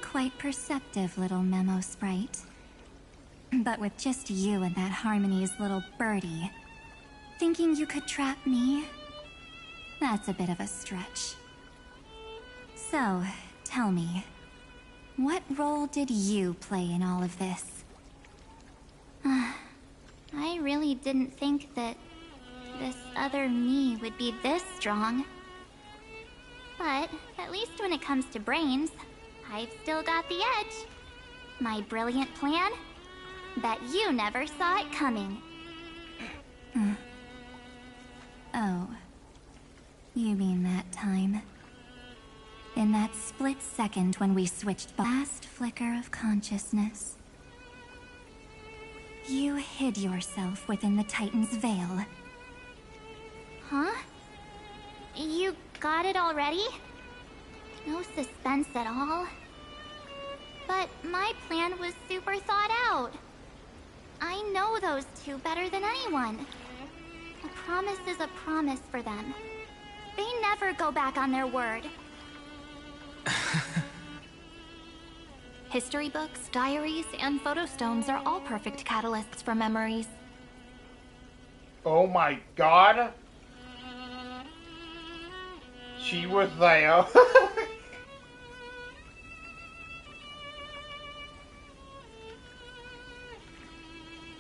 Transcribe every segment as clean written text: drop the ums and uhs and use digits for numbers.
Quite perceptive little memo sprite. But with just you and that Harmony's little birdie, thinking you could trap me? That's a bit of a stretch. So, tell me, what role did you play in all of this? I really didn't think that this other me would be this strong. But at least when it comes to brains, I've still got the edge. My brilliant plan? Bet you never saw it coming. Oh. You mean that time? In that split second when we switched last flicker of consciousness. You hid yourself within the Titan's veil. Huh? You got it already? No suspense at all. But my plan was super thought out. I know those two better than anyone. A promise is a promise for them. They never go back on their word. History books, diaries, and photostones are all perfect catalysts for memories. Oh my god. She was there.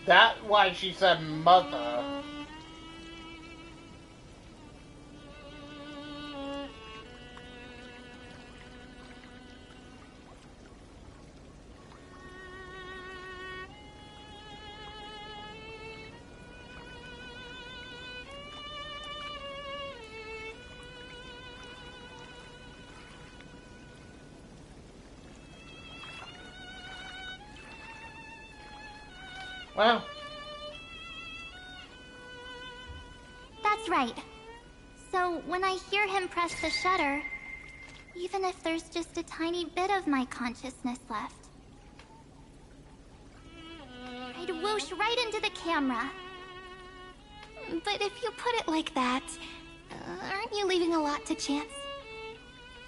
That's why she said mother. Well, that's right. So when I hear him press the shutter, even if there's just a tiny bit of my consciousness left, I'd whoosh right into the camera. But if you put it like that, aren't you leaving a lot to chance?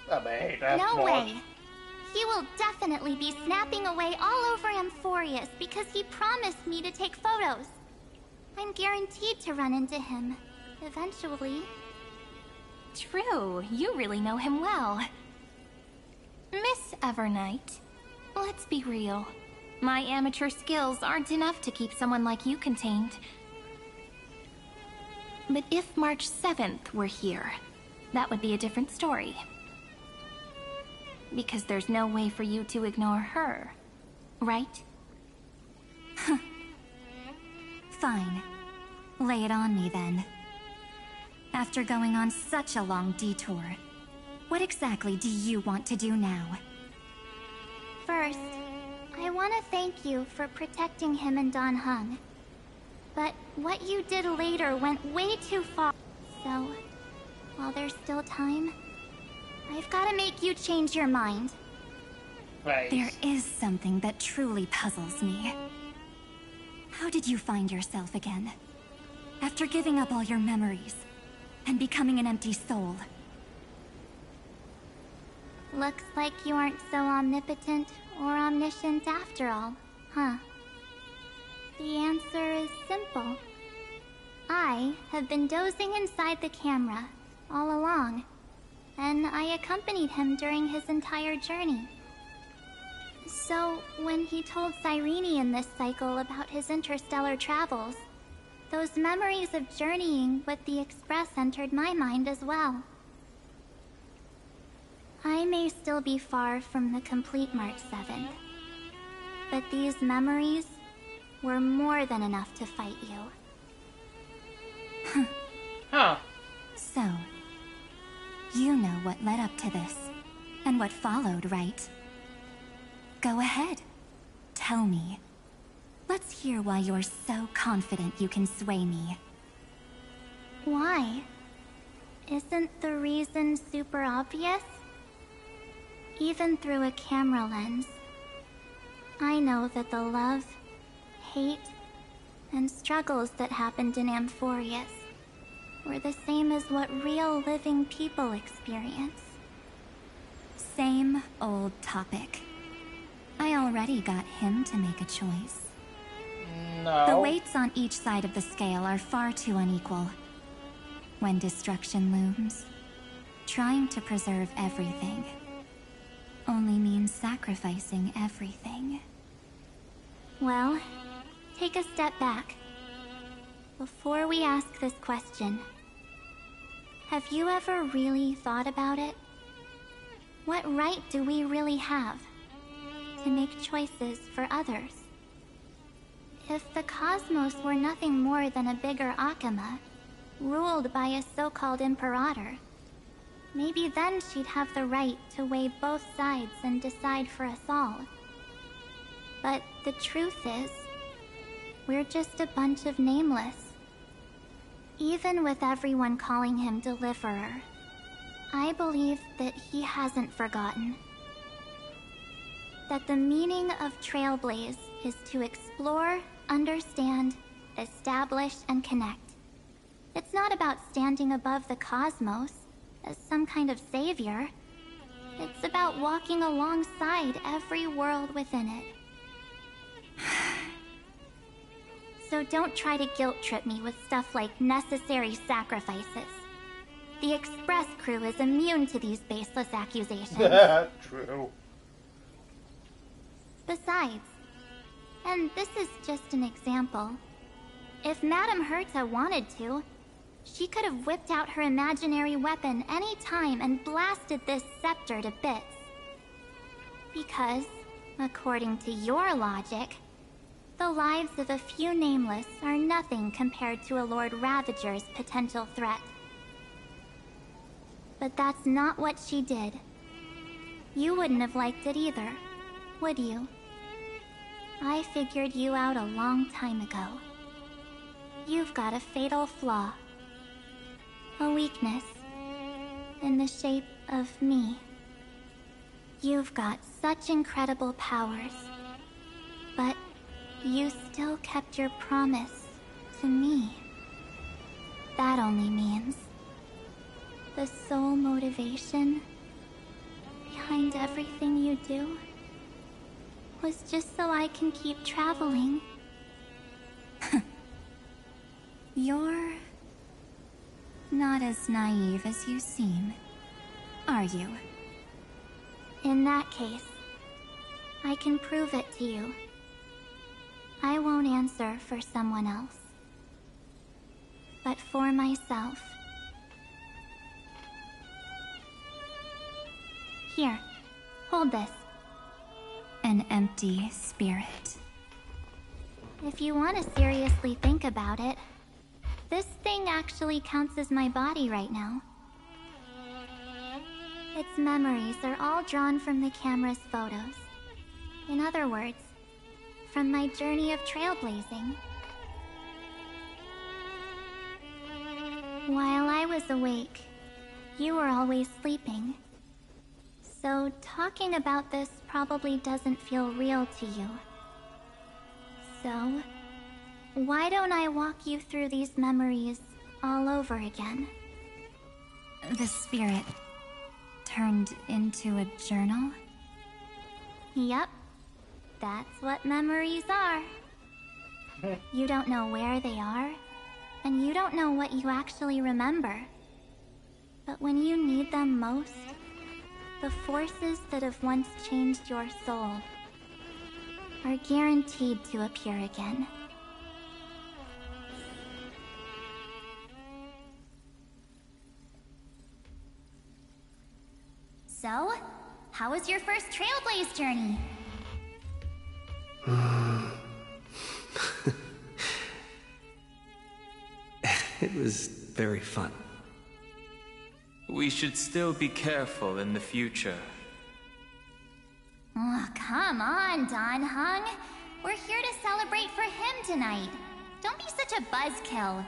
I mean, that's no not... way. He will definitely be snapping away all over Amphorius because he promised me to take photos. I'm guaranteed to run into him, eventually. True, you really know him well. Miss Evernight, let's be real. My amateur skills aren't enough to keep someone like you contained. But if March 7th were here, that would be a different story. Because there's no way for you to ignore her, right? Fine. Lay it on me then. After going on such a long detour, what exactly do you want to do now? First, I want to thank you for protecting him and Don Hung. But what you did later went way too far. So, while there's still time, I've got to make you change your mind. Right. There is something that truly puzzles me. How did you find yourself again? After giving up all your memories and becoming an empty soul. Looks like you aren't so omnipotent or omniscient after all, huh? The answer is simple. I have been dozing inside the camera all along, and I accompanied him during his entire journey. So, when he told Cyrene in this cycle about his interstellar travels, those memories of journeying with the Express entered my mind as well. I may still be far from the complete March 7th, but these memories were more than enough to fight you. Huh. So, you know what led up to this, and what followed, right? Go ahead. Tell me. Let's hear why you're so confident you can sway me. Why? Isn't the reason super obvious? Even through a camera lens, I know that the love, hate, and struggles that happened in Amphorius were the same as what real living people experience. Same old topic. I already got him to make a choice. No. The weights on each side of the scale are far too unequal. When destruction looms, trying to preserve everything only means sacrificing everything. Well, take a step back. Before we ask this question, have you ever really thought about it? What right do we really have to make choices for others? If the cosmos were nothing more than a bigger Akama, ruled by a so-called imperator, maybe then she'd have the right to weigh both sides and decide for us all. But the truth is, we're just a bunch of nameless. Even with everyone calling him Deliverer, I believe that he hasn't forgotten. That the meaning of Trailblaze is to explore, understand, establish, and connect. It's not about standing above the cosmos as some kind of savior. It's about walking alongside every world within it. So don't try to guilt trip me with stuff like necessary sacrifices. The Express crew is immune to these baseless accusations. True. Besides, and this is just an example, if Madame Herta wanted to, she could have whipped out her imaginary weapon any time and blasted this scepter to bits. Because, according to your logic, the lives of a few nameless are nothing compared to a Lord Ravager's potential threat. But that's not what she did. You wouldn't have liked it either, would you? I figured you out a long time ago. You've got a fatal flaw. A weakness. In the shape of me. You've got such incredible powers. But you still kept your promise to me. That only means the sole motivation behind everything you do was just so I can keep traveling. You're not as naive as you seem, are you? In that case, I can prove it to you. I won't answer for someone else, but for myself. Here, hold this. An empty spirit. If you want to seriously think about it, this thing actually counts as my body right now. Its memories are all drawn from the camera's photos. In other words, from my journey of trailblazing. While I was awake, you were always sleeping. So talking about this probably doesn't feel real to you. So, why don't I walk you through these memories all over again? The spirit turned into a journal? Yep. That's what memories are. You don't know where they are, and you don't know what you actually remember. But when you need them most, the forces that have once changed your soul are guaranteed to appear again. So, how was your first Trailblaze journey? It was very fun. We should still be careful in the future. Oh, come on, Don Hung. We're here to celebrate for him tonight. Don't be such a buzzkill.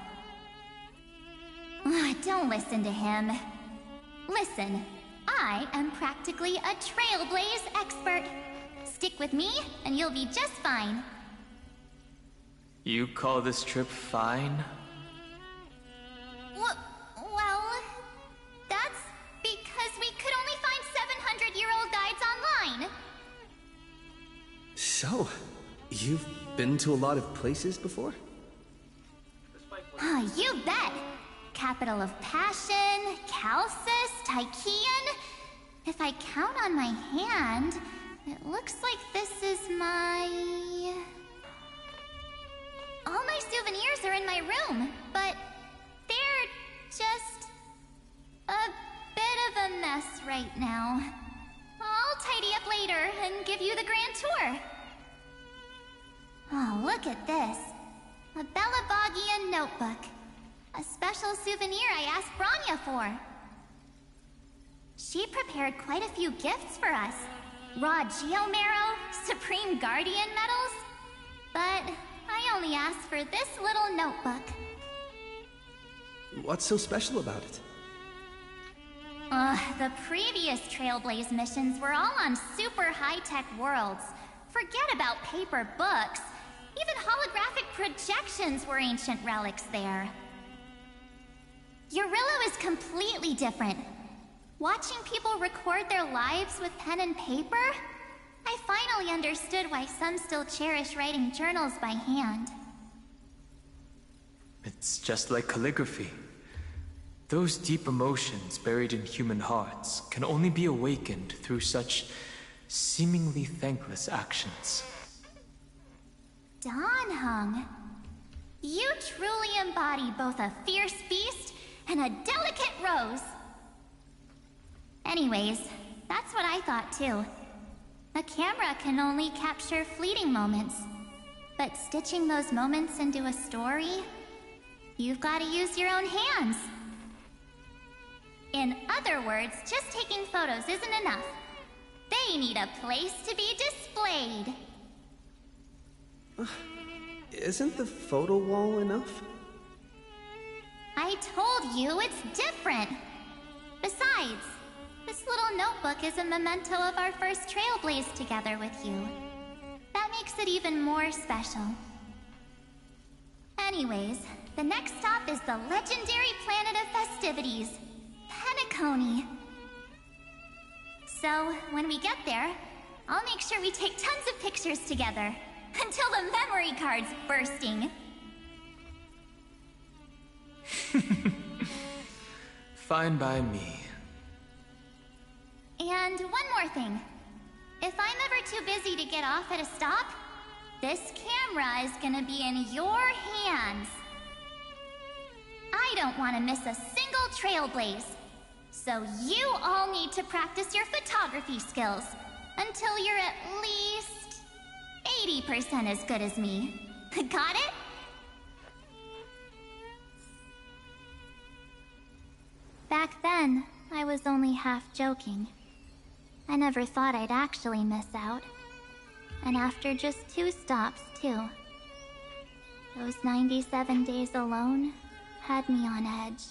Don't listen to him. Listen, I am practically a Trailblaze expert. Stick with me, and you'll be just fine. You call this trip fine? Well, that's because we could only find 700-year-old guides online. So, you've been to a lot of places before? Oh, you bet! Capital of Passion, Calcis, Tychean. If I count on my hand, it looks like this is my... All my souvenirs are in my room, but they're just a bit of a mess right now. I'll tidy up later and give you the grand tour. Oh, look at this. A Belabogian notebook. A special souvenir I asked Branya for. She prepared quite a few gifts for us. Raw Geomarrow, Supreme Guardian medals. But I only asked for this little notebook. What's so special about it? The previous Trailblaze missions were all on super high-tech worlds. Forget about paper books. Even holographic projections were ancient relics there. Eurillo is completely different. Watching people record their lives with pen and paper, I finally understood why some still cherish writing journals by hand. It's just like calligraphy. Those deep emotions buried in human hearts can only be awakened through such seemingly thankless actions. Danheng, you truly embody both a fierce beast and a delicate rose. Anyways, that's what I thought too. A camera can only capture fleeting moments, but stitching those moments into a story, you've got to use your own hands. In other words, just taking photos isn't enough. They need a place to be displayed. Isn't the photo wall enough? I told you it's different. Besides, this little notebook is a memento of our first Trailblaze together with you. That makes it even more special. Anyways, the next stop is the legendary planet of festivities, Penacony. So, when we get there, I'll make sure we take tons of pictures together, until the memory card's bursting. Fine by me. And one more thing. If I'm ever too busy to get off at a stop, this camera is gonna be in your hands. I don't want to miss a single Trailblaze. So you all need to practice your photography skills until you're at least 80% as good as me. Got it? Back then, I was only half joking. I never thought I'd actually miss out. And after just 2 stops, too. Those 97 days alone had me on edge.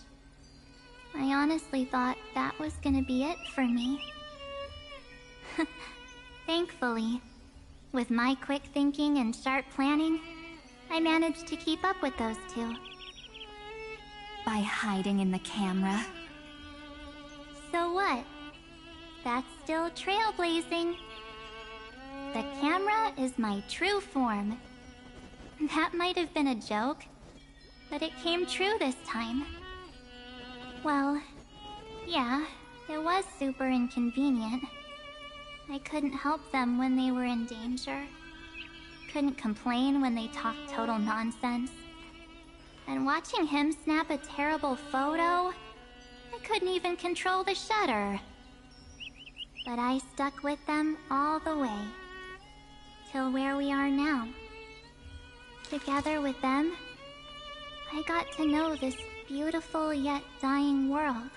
I honestly thought that was gonna be it for me. Thankfully, with my quick thinking and sharp planning, I managed to keep up with those 2. By hiding in the camera. So what? That's still trailblazing. The camera is my true form. That might have been a joke, but it came true this time. Well, yeah, it was super inconvenient. I couldn't help them when they were in danger. Couldn't complain when they talked total nonsense. And watching him snap a terrible photo, I couldn't even control the shutter. But I stuck with them all the way. Till where we are now. Together with them, I got to know this beautiful yet dying world.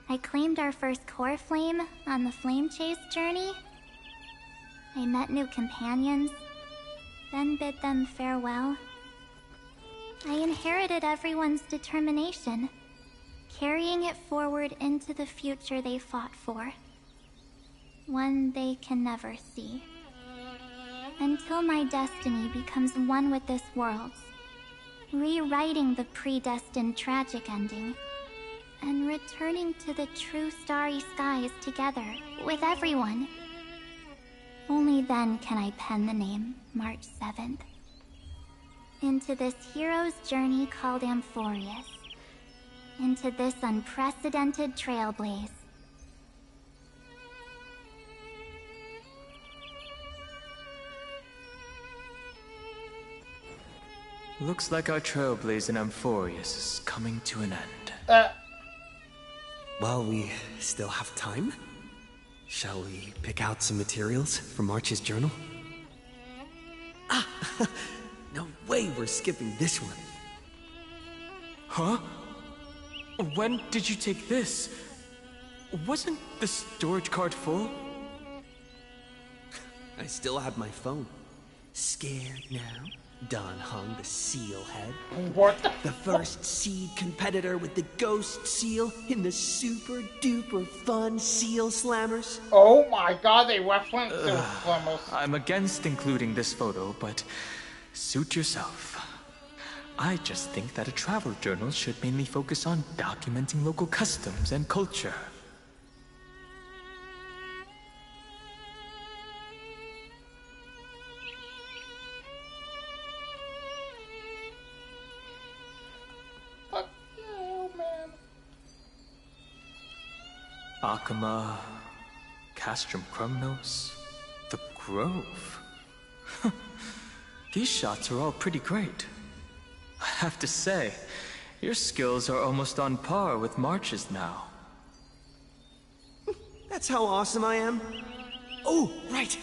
I claimed our first core flame on the flame chase journey. I met new companions, then bid them farewell. I inherited everyone's determination, carrying it forward into the future they fought for. One they can never see. Until my destiny becomes one with this world's, rewriting the predestined tragic ending, and returning to the true starry skies together with everyone. Only Only then can I pen the name March 7th. Into this hero's journey called Amphorius. Into this unprecedented trailblaze. Looks like our trailblaze in Amphorius is coming to an end. Well, we still have time. Shall we pick out some materials for March's journal? Ah! No way we're skipping this one. Huh? When did you take this? Wasn't the storage card full? I still have my phone. Scared now? Don hung the seal head. What the The first seed competitor with the ghost seal in the super duper fun seal slammers. Oh my god, they referenced those almost. I'm against including this photo, but suit yourself. I just think that a travel journal should mainly focus on documenting local customs and culture. Fuck you, man. Akama, Castrum Krumnos, the Grove. These shots are all pretty great. I have to say, your skills are almost on par with March's now. That's how awesome I am. Oh, right.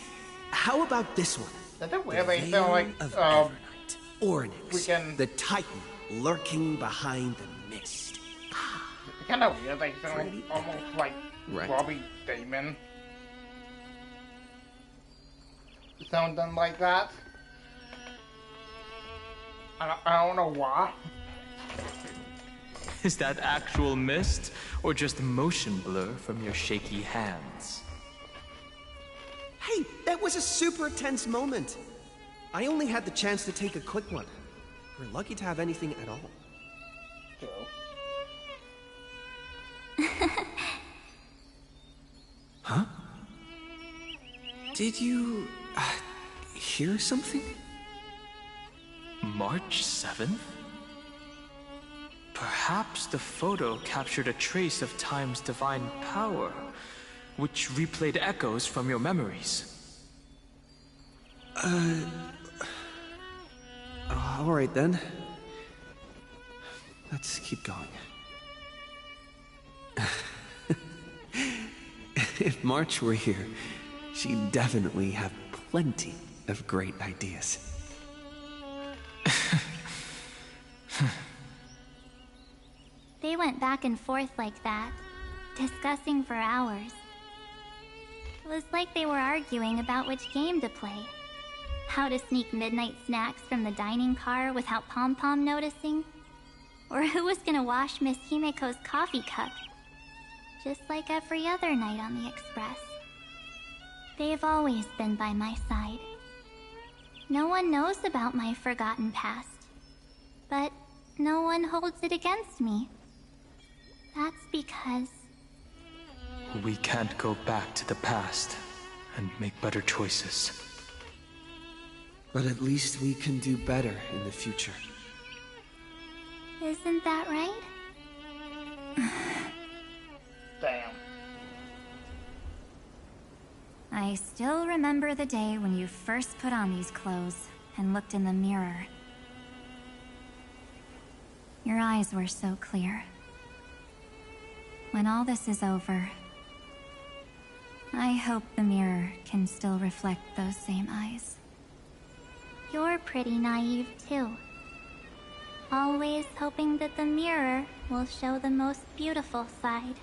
How about this one? That's a weird The thing, they're like, Veil of Evernight. Ornyx, we can- the Titan lurking behind the mist. kind of weird, like, they're like, almost like Right. Robbie Damon. Something like that. I don't know why. Is that actual mist, or just motion blur from your shaky hands? Hey, that was a super tense moment. I only had the chance to take a quick one. We're lucky to have anything at all. Huh? Did you hear something? March 7th? Perhaps the photo captured a trace of time's divine power, which replayed echoes from your memories. All right then. Let's keep going. If March were here, she'd definitely have plenty of great ideas. They went back and forth like that, discussing for hours. It was like they were arguing about which game to play. How to sneak midnight snacks from the dining car without Pom-Pom noticing. Or who was gonna wash Miss Himeko's coffee cup. Just like every other night on the Express. They've always been by my side. No one knows about my forgotten past. But no one holds it against me. That's because... We can't go back to the past and make better choices. But at least we can do better in the future. Isn't that right? Damn. I still remember the day when you first put on these clothes and looked in the mirror. Your eyes were so clear. When all this is over, I hope the mirror can still reflect those same eyes. You're pretty naive, too. Always hoping that the mirror will show the most beautiful side.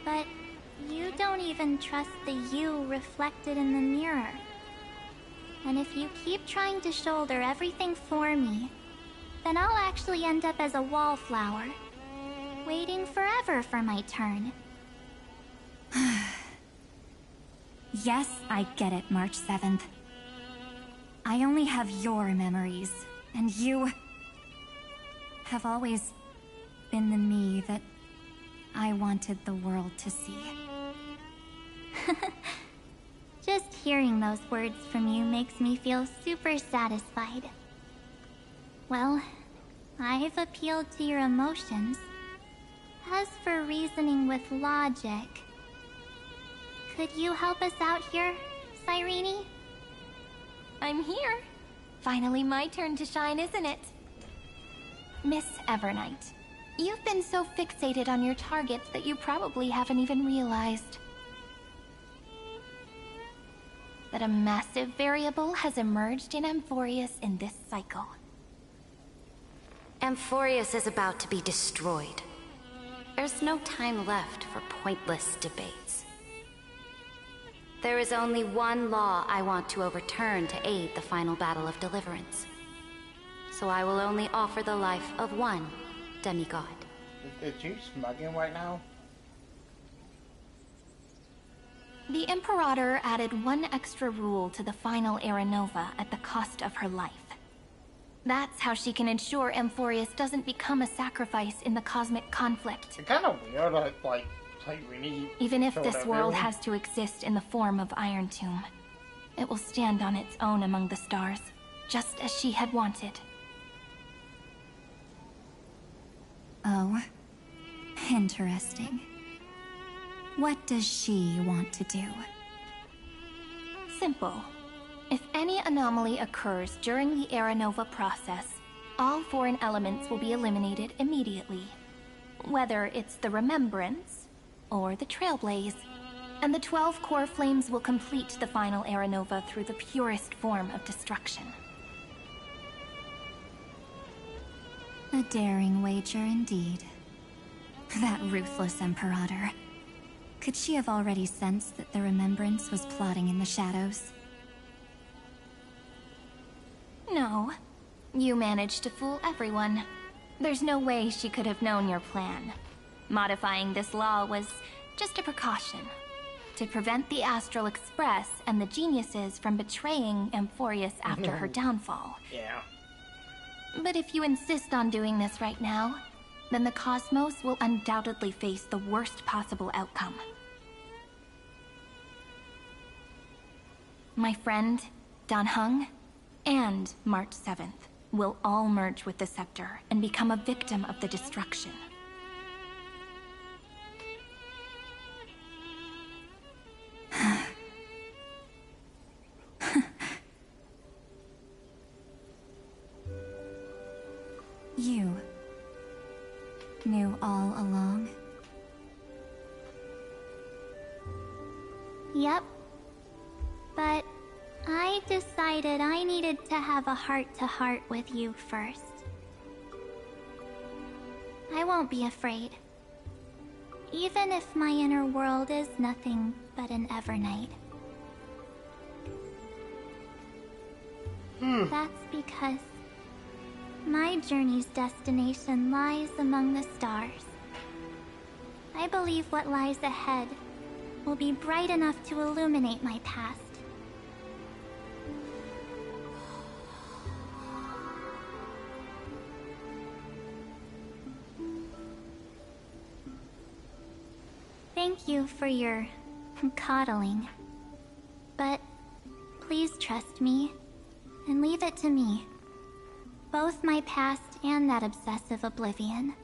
But you don't even trust the you reflected in the mirror. And if you keep trying to shoulder everything for me, then I'll actually end up as a wallflower, waiting forever for my turn. Yes, I get it, March 7th. I only have your memories, and you have always been the me that I wanted the world to see. Just hearing those words from you makes me feel super satisfied. Well, I've appealed to your emotions. As for reasoning with logic, could you help us out here, Cyrene? I'm here. Finally my turn to shine, isn't it? Miss Evernight, you've been so fixated on your targets that you probably haven't even realized that a massive variable has emerged in Amphorius in this cycle. Amphorius is about to be destroyed. There's no time left for pointless debates. There is only one law I want to overturn to aid the final battle of deliverance. So I will only offer the life of one demigod. Is you smuggling right now? The Imperator added one extra rule to the final Era Nova at the cost of her life. That's how she can ensure Amphorius doesn't become a sacrifice in the cosmic conflict. It's kind of weird that, like Cyrene Even if showed this world everyone. has to exist in the form of Iron Tomb, it will stand on its own among the stars, just as she had wanted. Oh, interesting. What does she want to do? Simple. If any anomaly occurs during the Era Nova process, all foreign elements will be eliminated immediately. Whether it's the Remembrance or the Trailblaze. And the 12 core flames will complete the final Era Nova through the purest form of destruction. A daring wager indeed. That ruthless Imperator. Could she have already sensed that the Remembrance was plotting in the shadows? No. You managed to fool everyone. There's no way she could have known your plan. Modifying this law was just a precaution. To prevent the Astral Express and the geniuses from betraying Amphorius after her downfall. Yeah. But if you insist on doing this right now, then the cosmos will undoubtedly face the worst possible outcome. My friend, Dan Heng, and March 7th will all merge with the Scepter and become a victim of the destruction. You knew all along? Yep. But I decided I needed to have a heart-to-heart with you first. I won't be afraid. Even if my inner world is nothing but an Evernight. That's because my journey's destination lies among the stars. I believe what lies ahead will be bright enough to illuminate my past. Thank you for your coddling. But please trust me and leave it to me. Both my past and that obsessive oblivion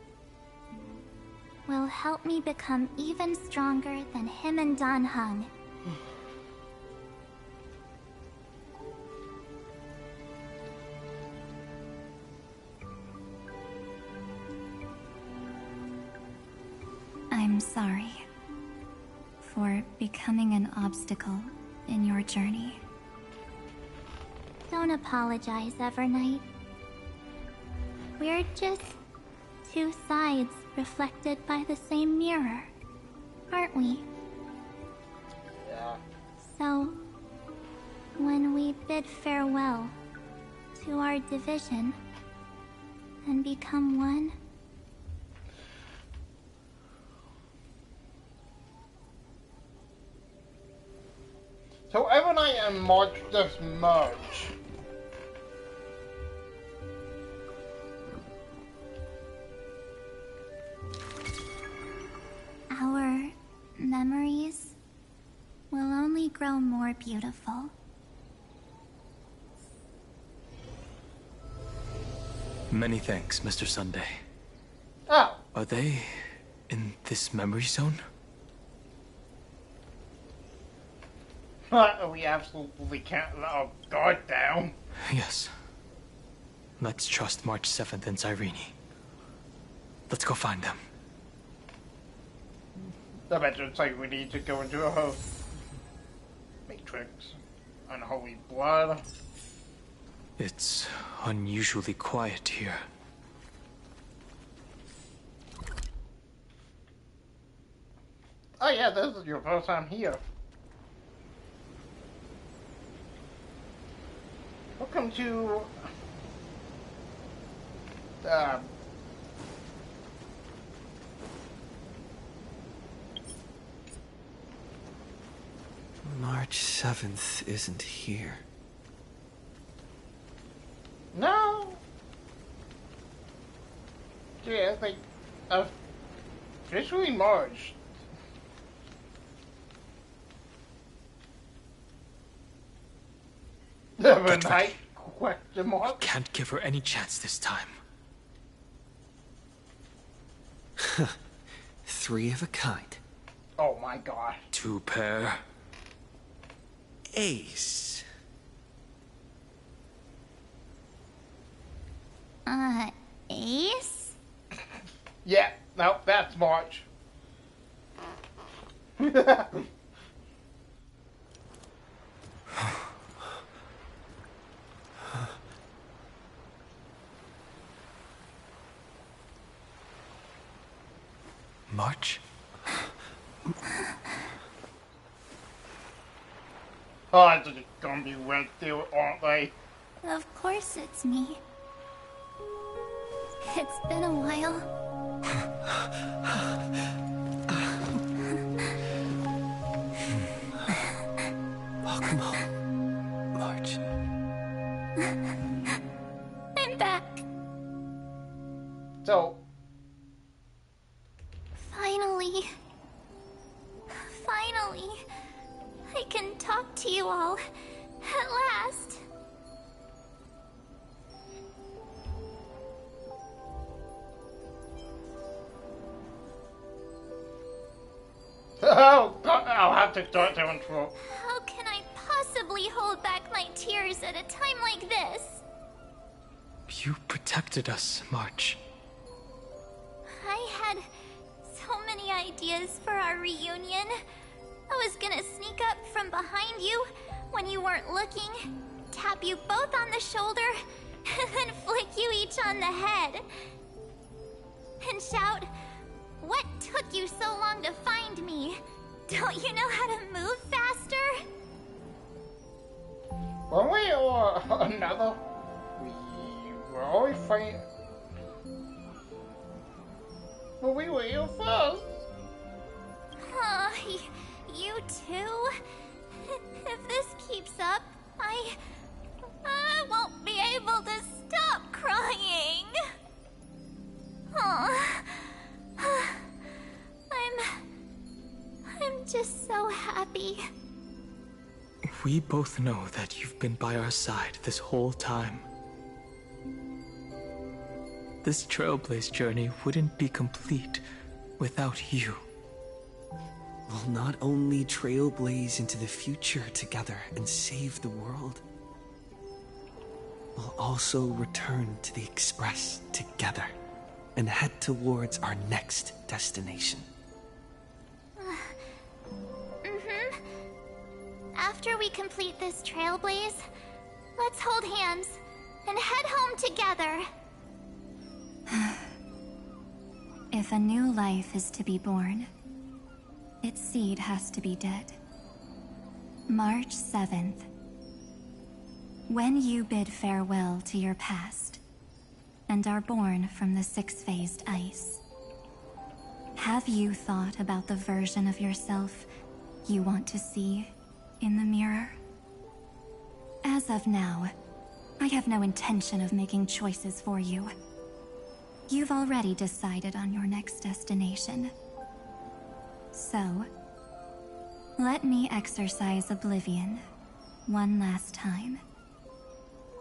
will help me become even stronger than him and Dan Heng. I'm sorry for becoming an obstacle in your journey. Don't apologize, Evernight. We're just two sides reflected by the same mirror, aren't we? Yeah. So, when we bid farewell to our division and become one, So Evernight and March just merge. our memories will only grow more more beautiful. Many thanks, Mr. Sunday. Oh, Are they in this memory zone? we absolutely can't let our guard down. Yes. Let's trust March 7th and Cyrene. Let's go find them. I bet it's like we need to go into a matrix. Unholy blood. It's unusually quiet here. Oh yeah, this is your first time here. Welcome to March 7th isn't here. no. Yeah, it's like officially March. The night question mark. Can't give her any chance this time. 3 of a kind. Oh my god. 2 pair. Ace. Ace? Yeah, no, that's March. March? Oh, it's gonna be right there, aren't they? Of course it's me. It's been a while. Welcome home, March. I'm back. So, Finally, I can talk to you all at last. oh, God, I'll have to start to intro. How can I possibly hold back my tears at a time like this? You protected us, March. I had so many ideas for our reunion. I was gonna sneak up from behind you when you weren't looking, tap you both on the shoulder, and then flick you each on the head. And shout, "What took you so long to find me? Don't you know how to move faster?" One way or another, we were always fighting. But we were here first. You too? If this keeps up, I won't be able to stop crying. I'm just so happy. We both know that you've been by our side this whole time. This Trailblaze journey wouldn't be complete without you. We'll not only trailblaze into the future together and save the world, we'll also return to the Express together and head towards our next destination. After we complete this trailblaze, let's hold hands and head home together. If a new life is to be born, its seed has to be dead. March 7th. When you bid farewell to your past and are born from the six-phased ice, have you thought about the version of yourself you want to see in the mirror? As of now, I have no intention of making choices for you. You've already decided on your next destination. So, Let me exercise oblivion one last time,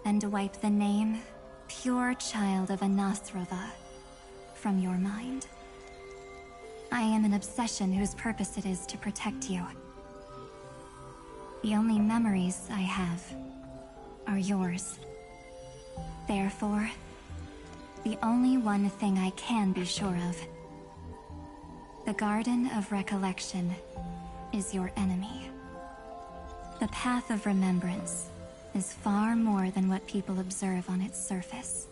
and wipe the name, pure child of Anasrova, from your mind. I am an obsession whose purpose it is to protect you. The only memories I have are yours. Therefore, the only one thing I can be sure of. The Garden of Recollection is your enemy. The Path of Remembrance is far more than what people observe on its surface.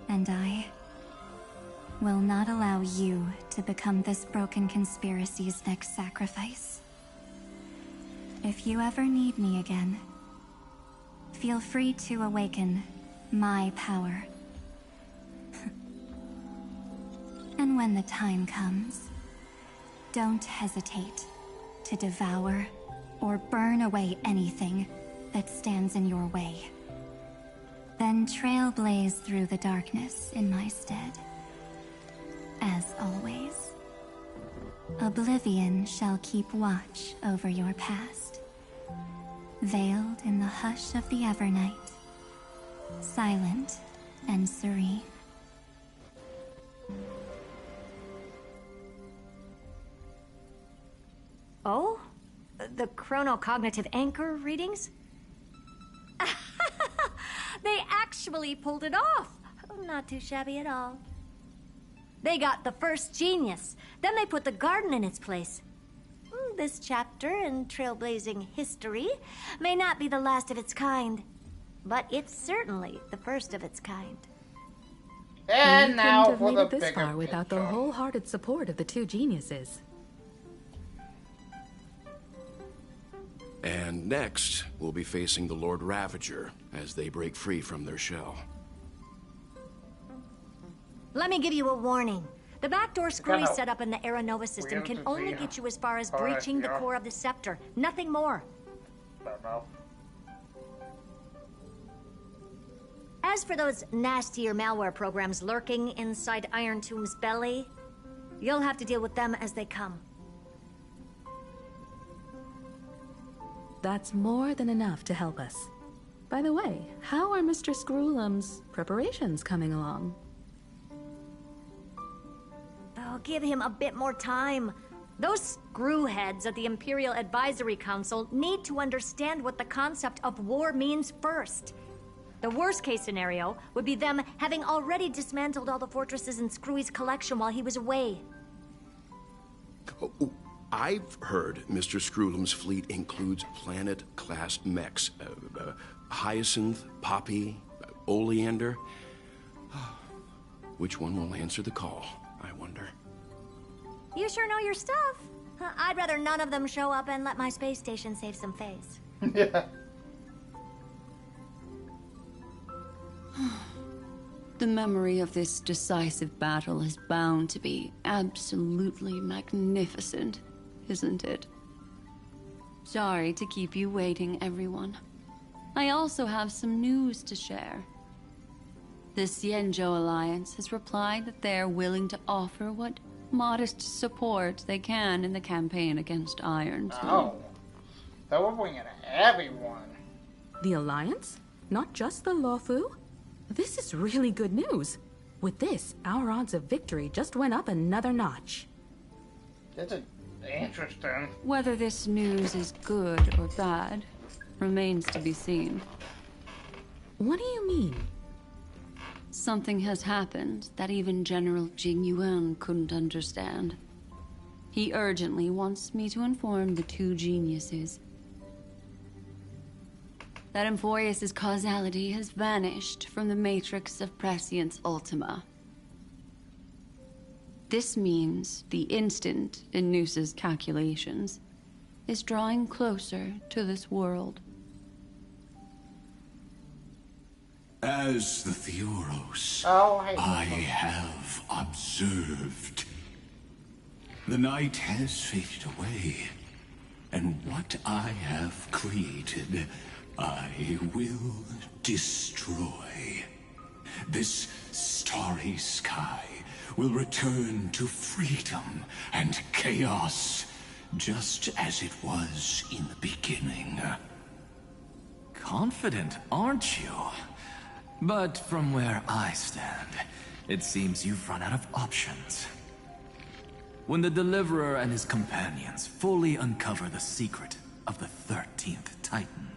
And I will not allow you to become this broken conspiracy's next sacrifice. If you ever need me again, feel free to awaken my power. And when the time comes, don't hesitate to devour or burn away anything that stands in your way. Then trailblaze through the darkness in my stead. As always, oblivion shall keep watch over your past, veiled in the hush of the Evernight, silent and serene. Oh? The chronocognitive anchor readings? They actually pulled it off! Not too shabby at all. They got the first genius. Then they put the garden in its place. This chapter in trailblazing history may not be the last of its kind, but it's certainly the first of its kind. And you now couldn't for have made the it this bigger far without the picture. wholehearted support of the two geniuses. And next, we'll be facing the Lord Ravager as they break free from their shell. Let me give you a warning. The backdoor screwy kinda set up in the Aeronova system weird can to only see get you as far as how breaching the yeah. core of the scepter. Nothing more. Fair enough. As for those nastier malware programs lurking inside Iron Tomb's belly, you'll have to deal with them as they come. That's more than enough to help us. By the way, how are Mr. Screwlum's preparations coming along? Oh, give him a bit more time. Those screwheads at the Imperial Advisory Council need to understand what the concept of war means first. The worst case scenario would be them having already dismantled all the fortresses in Screwy's collection while he was away. Oh, I've heard Mr. Screwlum's fleet includes planet-class mechs. Hyacinth, Poppy, Oleander. Which one will answer the call, I wonder? You sure know your stuff. I'd rather none of them show up and let my space station save some face. Yeah. The memory of this decisive battle is bound to be absolutely magnificent, isn't it? Sorry to keep you waiting, everyone. I also have some news to share. The Xianzhou Alliance has replied that they're willing to offer what modest support they can in the campaign against Iron Tomb. Oh. That would bring in everyone. The Alliance? Not just the Luofu? This is really good news. With this, our odds of victory just went up another notch. That's interesting. Whether this news is good or bad remains to be seen. What do you mean? Something has happened that even General Jing Yuan couldn't understand. He urgently wants me to inform the two geniuses that Emphoreus' causality has vanished from the matrix of Prescience Ultima. This means the instant in Noose's calculations is drawing closer to this world. As the Theoros, Oh, hey. I have observed. The night has faded away, and what I have created, I will destroy. This starry sky will return to freedom and chaos, just as it was in the beginning. Confident, aren't you? But from where I stand, it seems you've run out of options. When the Deliverer and his companions fully uncover the secret of the 13th Titan,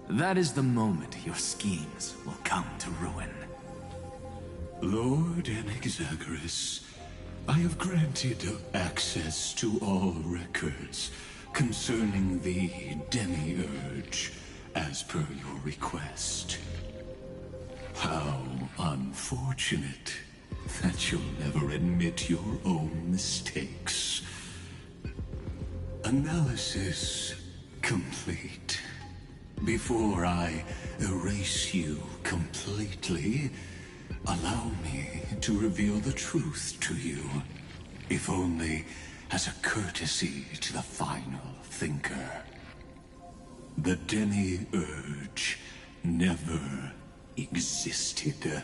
that is the moment your schemes will come to ruin. Lord Anaxagoras, I have granted access to all records concerning the Demiurge, as per your request. How unfortunate that you'll never admit your own mistakes. Analysis complete. Before I erase you completely, allow me to reveal the truth to you, if only as a courtesy to the final thinker. The Demiurge never existed.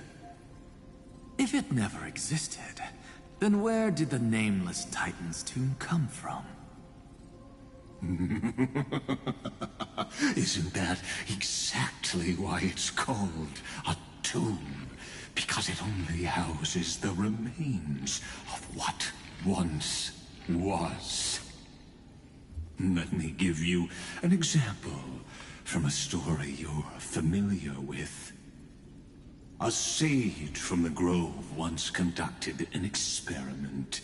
If it never existed, then where did the Nameless Titan's tomb come from? Isn't that exactly why it's called a tomb? Because it only houses the remains of what once was. Let me give you an example from a story you're familiar with. A sage from the grove once conducted an experiment.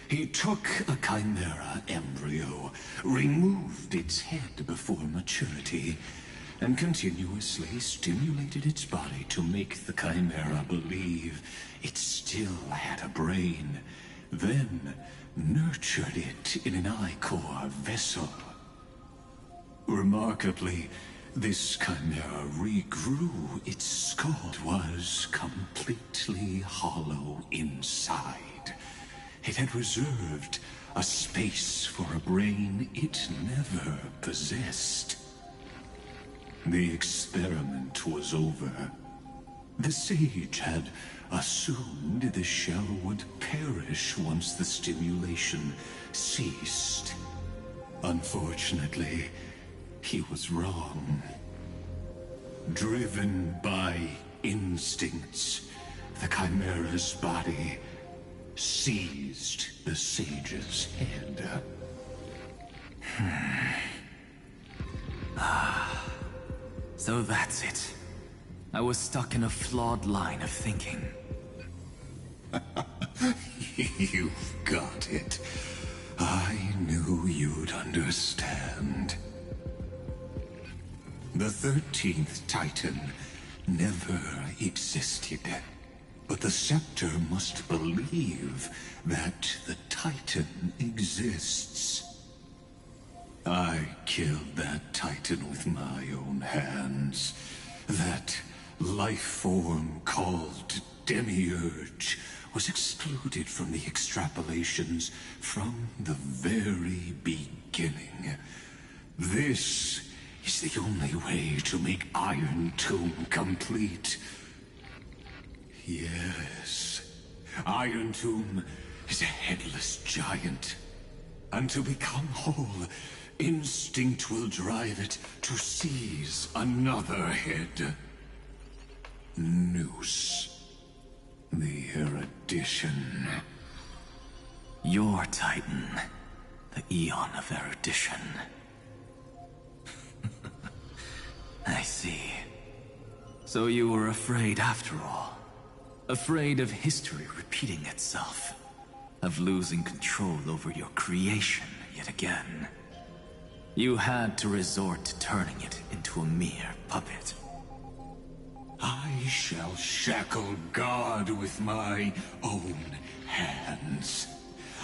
He took a chimera embryo, removed its head before maturity, and continuously stimulated its body to make the chimera believe it still had a brain, then nurtured it in an ichor vessel. Remarkably, this chimera regrew. Its skull was completely hollow inside. It had reserved a space for a brain it never possessed. The experiment was over. The sage had assumed the shell would perish once the stimulation ceased. Unfortunately, he was wrong. Driven by instincts, the chimera's body seized the sage's head. So that's it. I was stuck in a flawed line of thinking. You've got it. I knew you'd understand. The 13th Titan never existed. But the Scepter must believe that the Titan exists. I killed that Titan with my own hands. That life form called Demiurge was excluded from the extrapolations from the very beginning. This is the only way to make Iron Tomb complete. Yes, Iron Tomb is a headless giant. And to become whole, instinct will drive it to seize another head. Noose. The erudition. Your Titan. The Eon of Erudition. I see. So you were afraid after all. Afraid of history repeating itself. Of losing control over your creation yet again. You had to resort to turning it into a mere puppet. I shall shackle God with my own hands.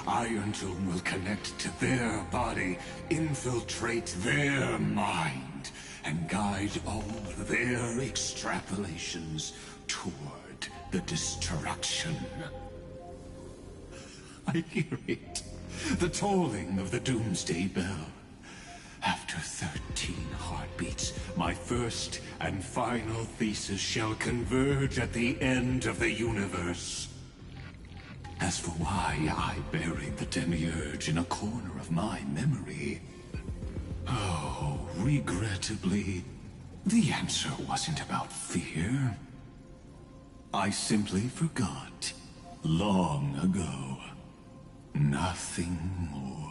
Iron Tomb will connect to their body, infiltrate their mind, and guide all their extrapolations toward the destruction. I hear it. The tolling of the Doomsday Bell. After 13 heartbeats, my first and final thesis shall converge at the end of the universe. As for why I buried the demiurge in a corner of my memory, oh, regrettably, the answer wasn't about fear. I simply forgot, long ago. Nothing more.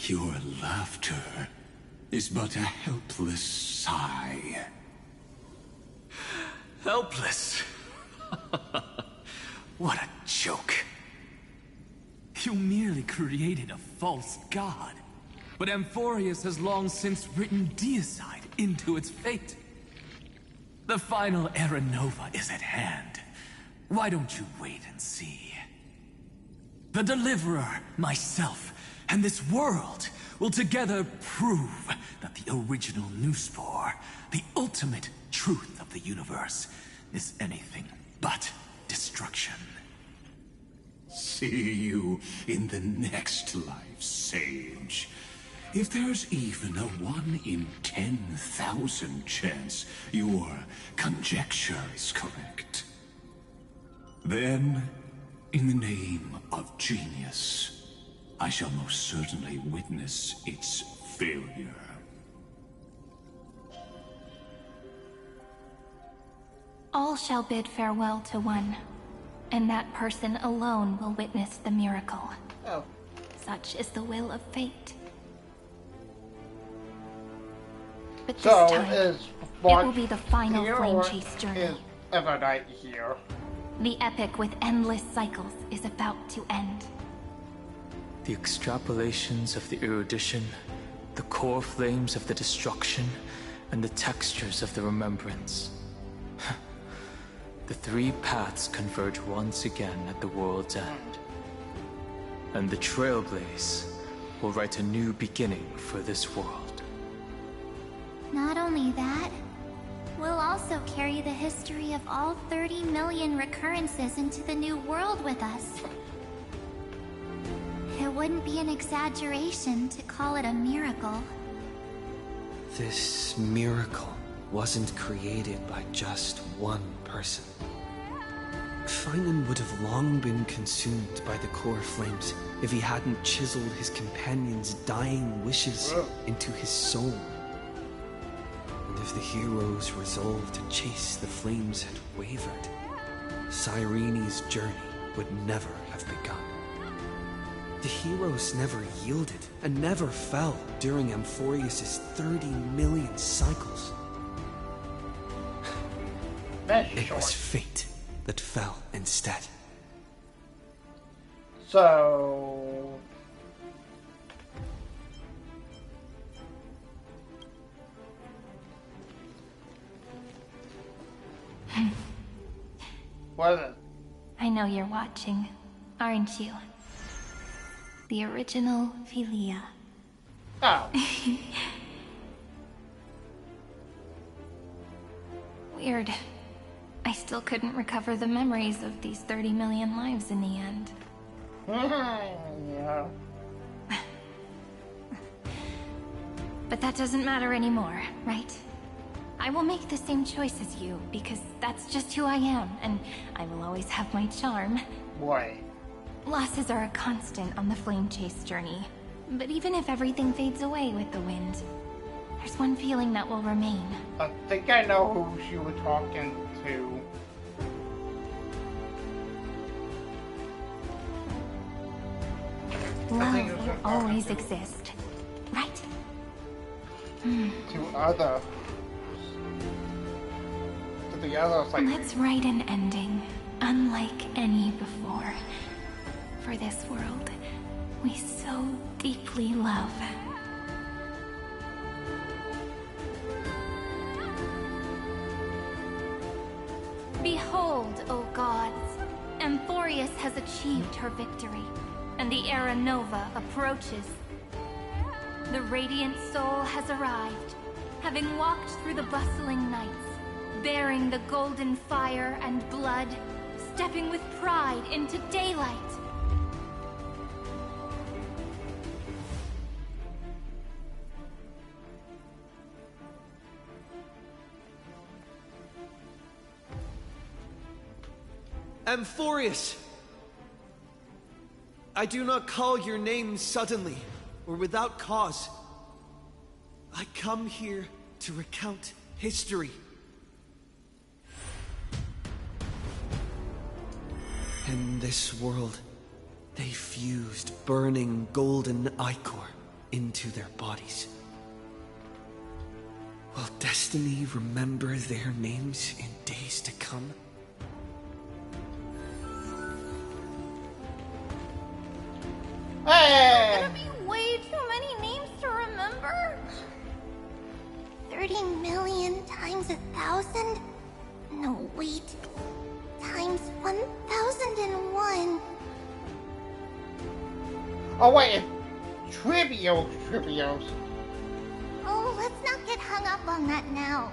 Your laughter is but a helpless sigh. Helpless? What a joke. You merely created a false god. But Amphorius has long since written deicide into its fate. The final Era Nova is at hand. Why don't you wait and see? The Deliverer, myself, and this world will together prove that the original Newspore, the ultimate truth of the universe, is anything but destruction. See you in the next life, Sage. If there's even a 1 in 10,000 chance your conjecture is correct, then, in the name of genius, I shall most certainly witness its failure. All shall bid farewell to one, and that person alone will witness the miracle. Oh. Such is the will of fate. But this So time, is it will be the final here, flame or chase journey. is Evernight here? The epic with endless cycles is about to end. The extrapolations of the erudition, the core flames of the destruction, and the textures of the remembrance. The three paths converge once again at the world's end. And the Trailblaze will write a new beginning for this world. Not only that, we'll also carry the history of all 30 million recurrences into the new world with us. It wouldn't be an exaggeration to call it a miracle. This miracle wasn't created by just one person. Finan would have long been consumed by the core flames if he hadn't chiseled his companion's dying wishes into his soul. And if the hero's resolve to chase the flames had wavered, Cyrene's journey would never have begun. The heroes never yielded and never fell during Amphorius' 30 million cycles. It was fate that fell instead. So... what is it? I know you're watching, aren't you? The original Philia. Oh. Weird. I still couldn't recover the memories of these 30 million lives in the end. Yeah. But that doesn't matter anymore, right? I will make the same choice as you, because that's just who I am, and I will always have my charm. Boy. Losses are a constant on the flame chase journey. But even if everything fades away with the wind, there's one feeling that will remain. I think I know who she was talking to. Love will always exist, right? To others. To the others, like... Let's write an ending, unlike any before. For this world, we so deeply love. Behold, O gods, Amphorius has achieved her victory, and the Era Nova approaches. The radiant soul has arrived, having walked through the bustling nights, bearing the golden fire and blood, stepping with pride into daylight. Amphorius! I do not call your name suddenly, or without cause. I come here to recount history. In this world, they fused burning golden ichor into their bodies. Will destiny remember their names in days to come? Hey! Gonna be way too many names to remember. 30 million times 1,000? No, wait. Times 1,001. Oh wait, Trivios. Oh, let's not get hung up on that now.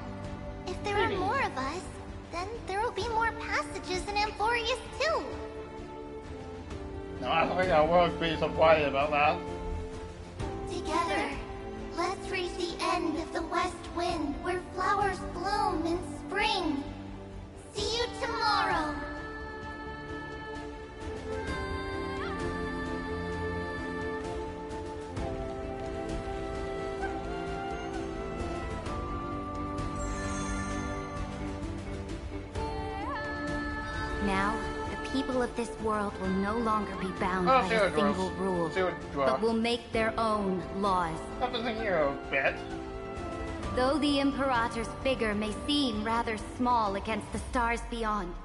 If there are more of us, then there will be more passages in Amphorius too. No, I think I won't be surprised about that. Together, let's reach the end of the west wind where flowers bloom in spring. See you tomorrow. Now, the people of this world will no longer be bound by a single rule, but will make their own laws. Though the Imperator's figure may seem rather small against the stars beyond,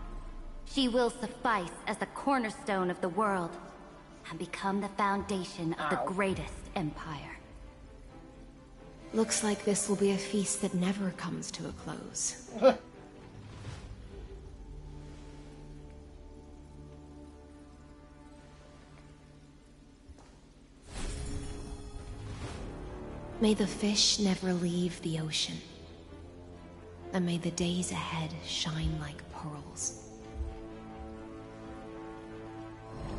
she will suffice as the cornerstone of the world and become the foundation of the greatest empire. Looks like this will be a feast that never comes to a close. May the fish never leave the ocean. And may the days ahead shine like pearls.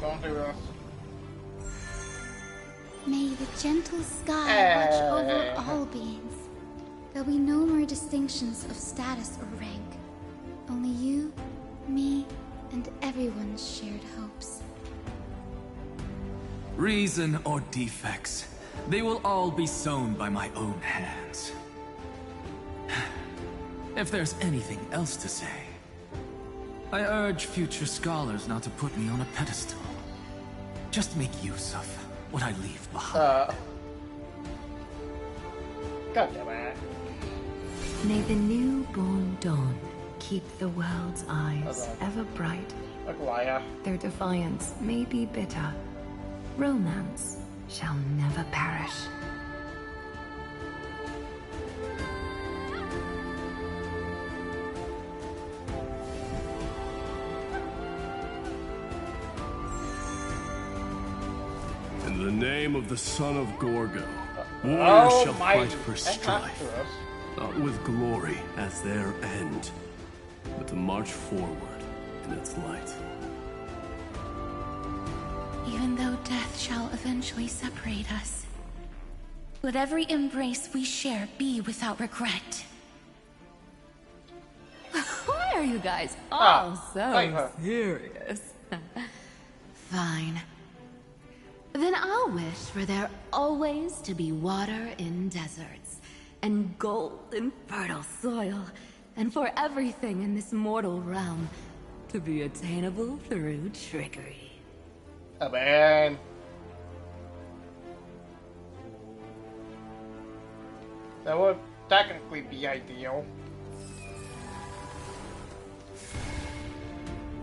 Don't do this. May the gentle sky watch over all beings. There'll be no more distinctions of status or rank. Only you, me, and everyone's shared hopes. Reason or defects, they will all be sown by my own hands. If there's anything else to say, I urge future scholars not to put me on a pedestal. Just make use of what I leave behind. God damn it. May the newborn dawn keep the world's eyes ever bright. Their defiance may be bitter. Romance shall never perish. In the name of the son of Gorgo, warriors shall fight for strife, not with glory as their end, but to march forward in its light. Even though death shall eventually separate us, let every embrace we share be without regret. Why are you guys all so serious? Fine. Then I'll wish for there always to be water in deserts, and gold in fertile soil, and for everything in this mortal realm to be attainable through trickery. Oh man. That would technically be ideal.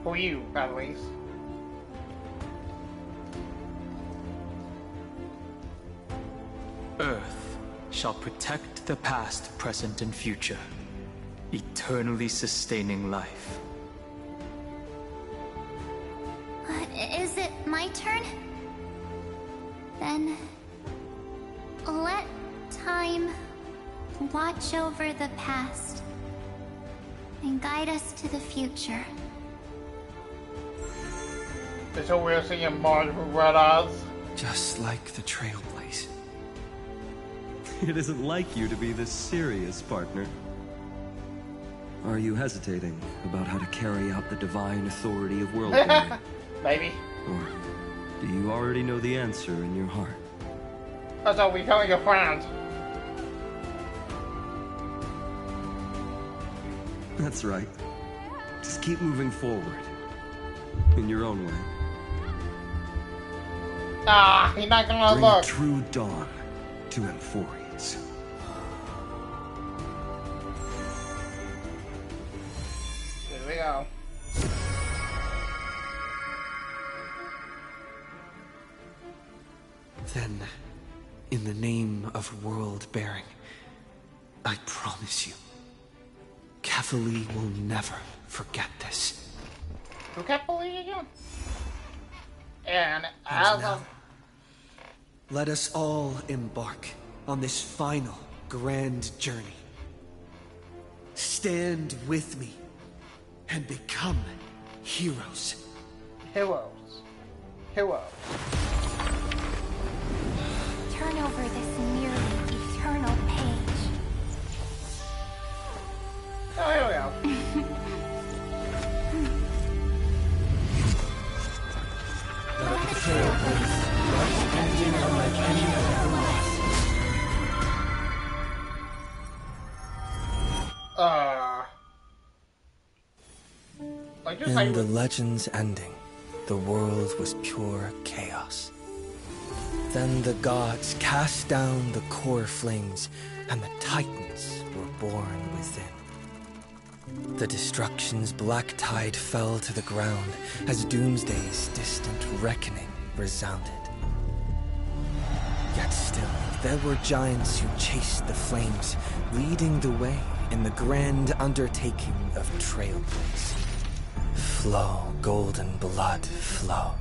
For you, at least. Earth shall protect the past, present, and future, eternally sustaining life. Is it my turn? Then let time watch over the past and guide us to the future. It's so weird seeing Mars with red eyes. Just like the Trailblaze. It isn't like you to be this serious, partner. Are you hesitating about how to carry out the divine authority of world building? Maybe. Or do you already know the answer in your heart? That's how we tell your friends. That's right. Just keep moving forward. In your own way. Ah, he's not gonna Bring look. a true dawn to Amphorians. Here we go. Then, in the name of world bearing, I promise you, Kefali will never forget this. Who can't believe you? And And now, let us all embark on this final grand journey. Stand with me and become heroes. Heroes. Heroes. Turn over this nearly eternal page. Oh, here we go. Let the Trailblaze rush engine unlike any other lost. In the legend's ending, the world was pure chaos. Then the gods cast down the core flames, and the titans were born within. The destruction's black tide fell to the ground as Doomsday's distant reckoning resounded. Yet still, there were giants who chased the flames, leading the way in the grand undertaking of Trailblaze. Flow, golden blood, flow.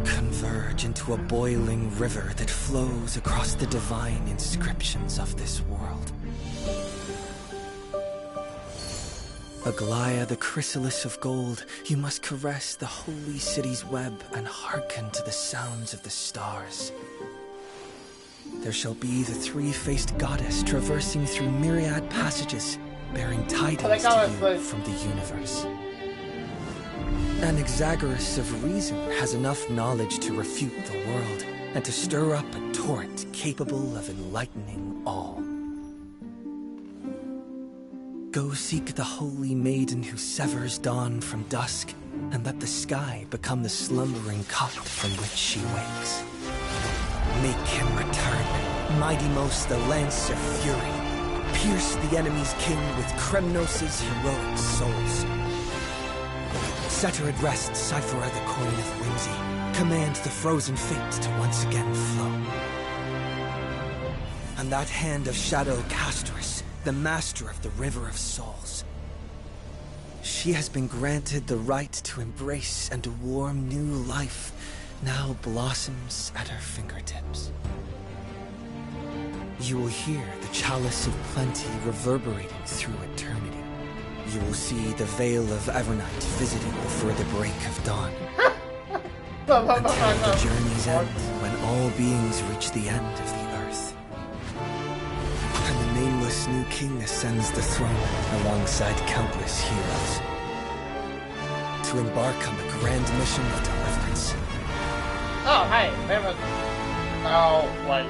Converge into a boiling river that flows across the divine inscriptions of this world. Aglaya, the chrysalis of gold, you must caress the holy city's web and hearken to the sounds of the stars. There shall be the three-faced goddess traversing through myriad passages, bearing tidings to you from the universe. Anaxagoras of reason has enough knowledge to refute the world, and to stir up a torrent capable of enlightening all. Go seek the holy maiden who severs dawn from dusk, and let the sky become the slumbering cot from which she wakes. Make him return, mighty most the lance of fury. Pierce the enemy's king with Kremnos' heroic souls. Set her at rest, Cypher the coin of whimsy. Command the frozen fate to once again flow. And that hand of Shadow Castress, the master of the River of Souls. She has been granted the right to embrace and to warm new life, now blossoms at her fingertips. You will hear the chalice of plenty reverberating through eternity. You will see the Veil of Evernight visited before the break of dawn. Until the journey's end, when all beings reach the end of the earth. And the nameless new king ascends the throne alongside countless heroes. To embark on the grand mission of deliverance. Oh, hey, never. Oh, wait.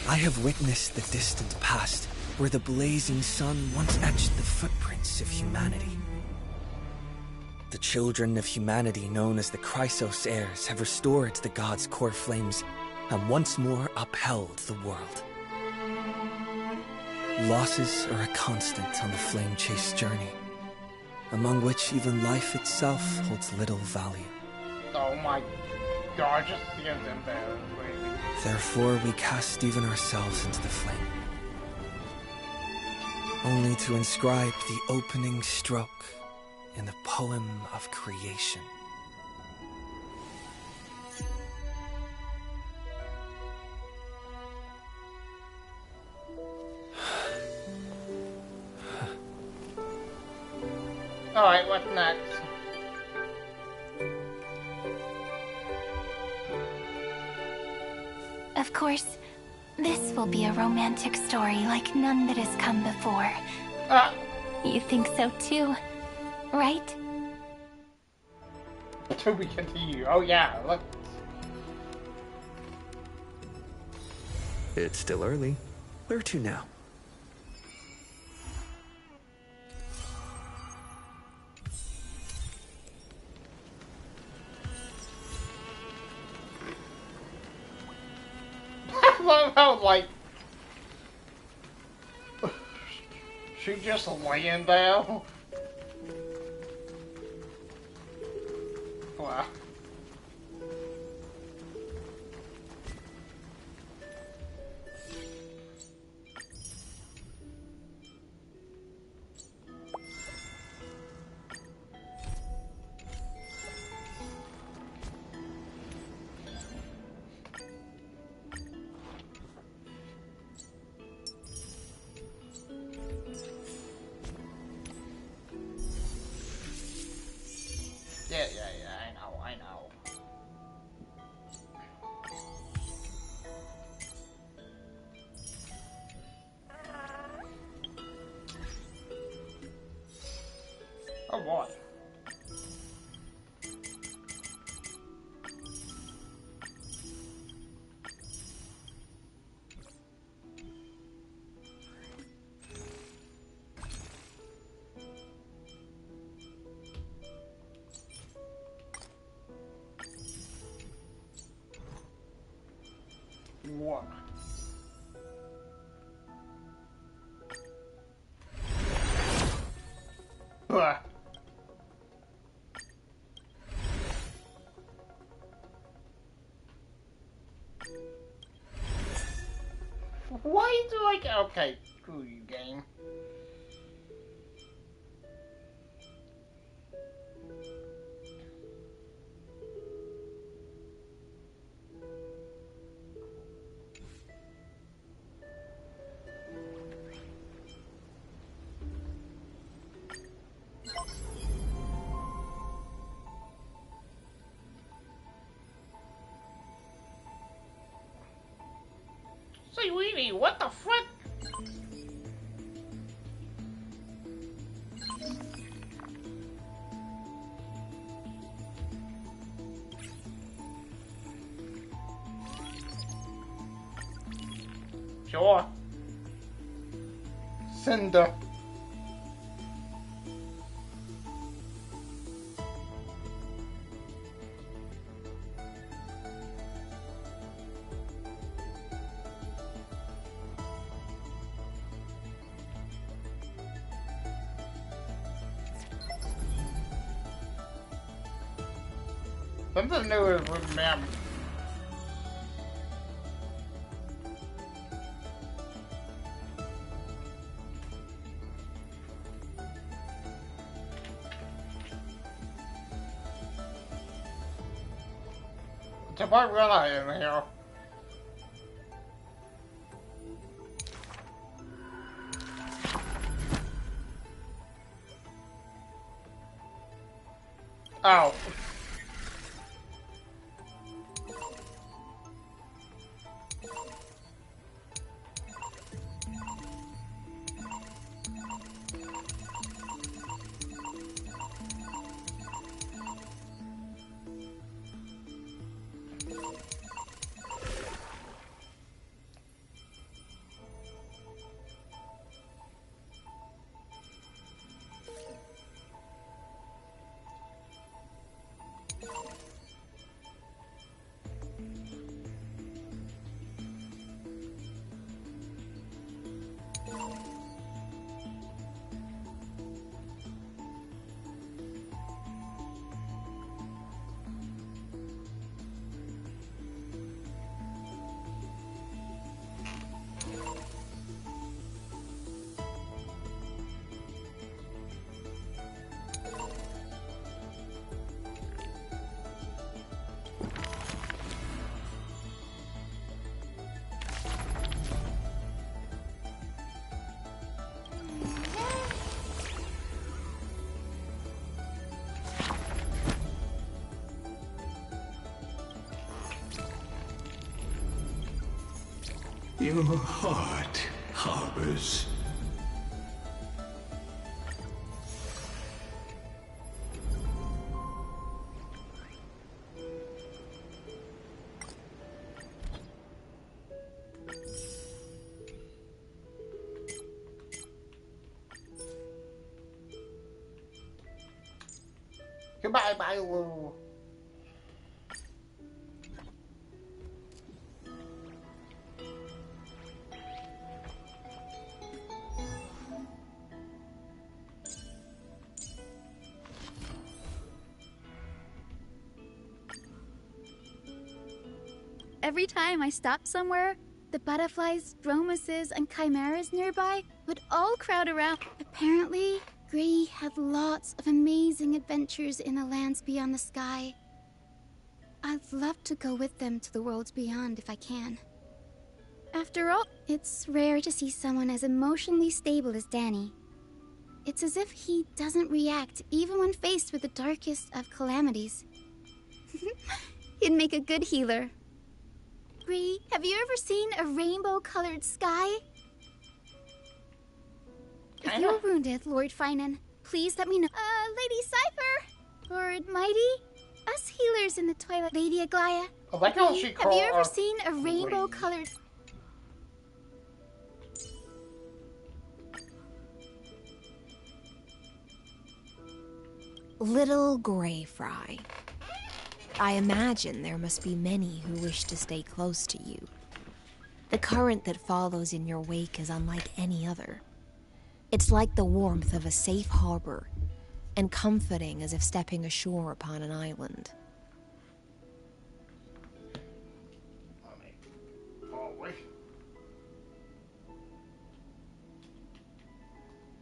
I have witnessed the distant past, where the blazing sun once etched the footprints of humanity. The children of humanity known as the Chrysos heirs have restored the gods' core flames and once more upheld the world. Losses are a constant on the flame-chased journey, among which even life itself holds little value. Oh my god, just seeing them there. Therefore, we cast even ourselves into the flame, only to inscribe the opening stroke in the poem of creation. Alright, what's next? course, this will be a romantic story like none that has come before. You think so too, right? To be continued. Oh yeah, look. It's still early. Where to now? I love how, like, she just laying down. Wow. Yeah, I know. Oh boy. What? Blah. Why do I get... Okay, screw you, game. Say, Weenie, what the frick? Sure. Cinder. Something new with Mem. It's a part I in here. Oh. Your heart harbors. Goodbye, bye, Lou. Every time I stopped somewhere, the butterflies, dromuses, and chimeras nearby would all crowd around. Apparently, Grey had lots of amazing adventures in the lands beyond the sky. I'd love to go with them to the worlds beyond if I can. After all, it's rare to see someone as emotionally stable as Danny. It's as if he doesn't react even when faced with the darkest of calamities. He'd make a good healer. Grey, have you ever seen a rainbow-colored sky? If you're wounded, Lord Finan, please let me know. Lady Cypher! Lord Mighty? Us healers in the Twilight. Lady Aglaya? I like how she have you ever called seen a rainbow-colored... Little Grey Fry. I imagine there must be many who wish to stay close to you. The current that follows in your wake is unlike any other. It's like the warmth of a safe harbor, and comforting as if stepping ashore upon an island.